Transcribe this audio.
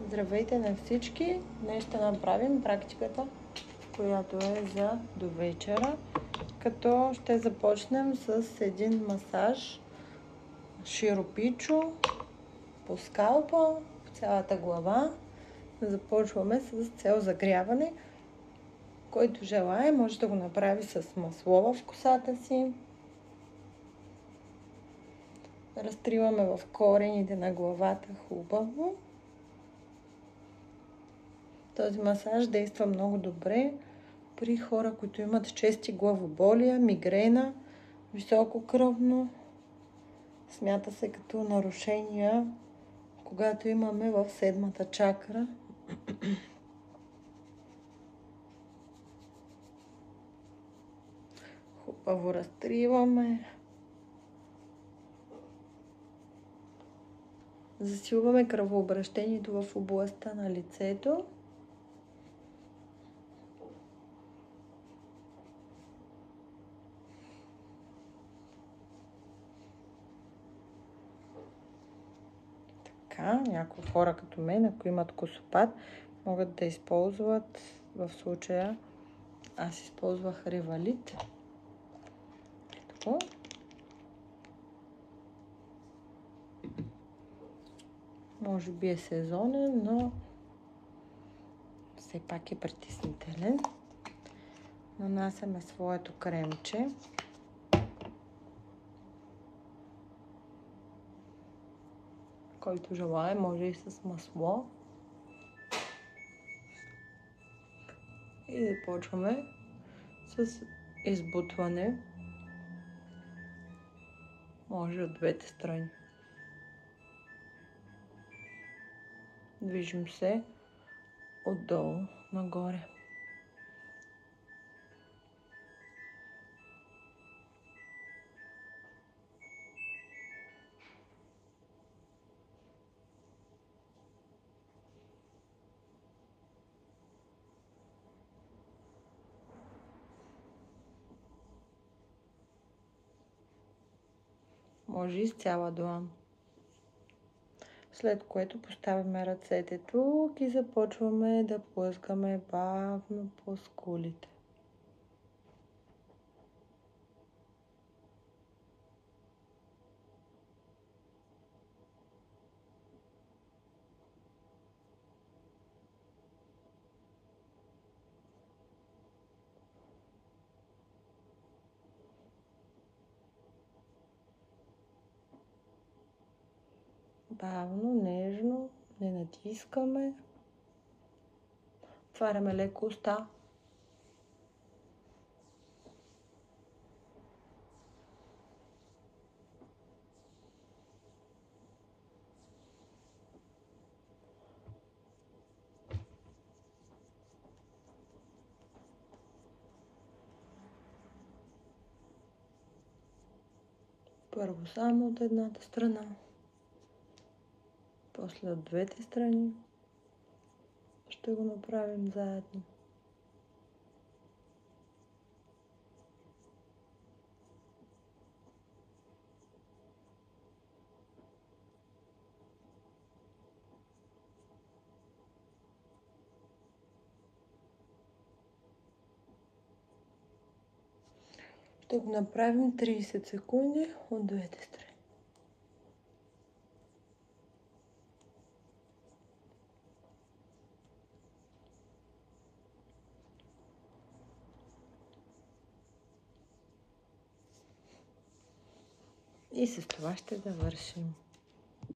Здравейте на всички! Днес ще направим практиката, която е за до вечера, като ще започнем с един масаж широпичо по скалпа, по цялата глава. Започваме с цел загряване. Който желае, може да го направи с масло в косата си. Разтриваме в корените на главата хубаво. Този масаж действа много добре при хора, които имат чести главоболия, мигрена, високо кръвно. Смята се като нарушения, когато имаме в седмата чакра. Хубаво разтриваме. Засилваме кръвообращението в областта на лицето. Някои хора като мен, ако имат косопад, могат да използват, в случая аз използвах Ревалит. Ето. Може би е сезонен, но все пак е притеснителен. Нанасяме своето кремче. Който желае, може и с масло. И започваме с избутване. Може от двете страни. Движим се отдолу нагоре. Може и с цяла длан. След което поставяме ръцете тук и започваме да плъскаме бавно по скулите. Бавно, нежно, не натискаме. Отваряме леко уста. Първо само от едната страна. После от двете страни. Ще го направим заедно. Ще го направим 30 секунди от двете страни. И с това ще завършим.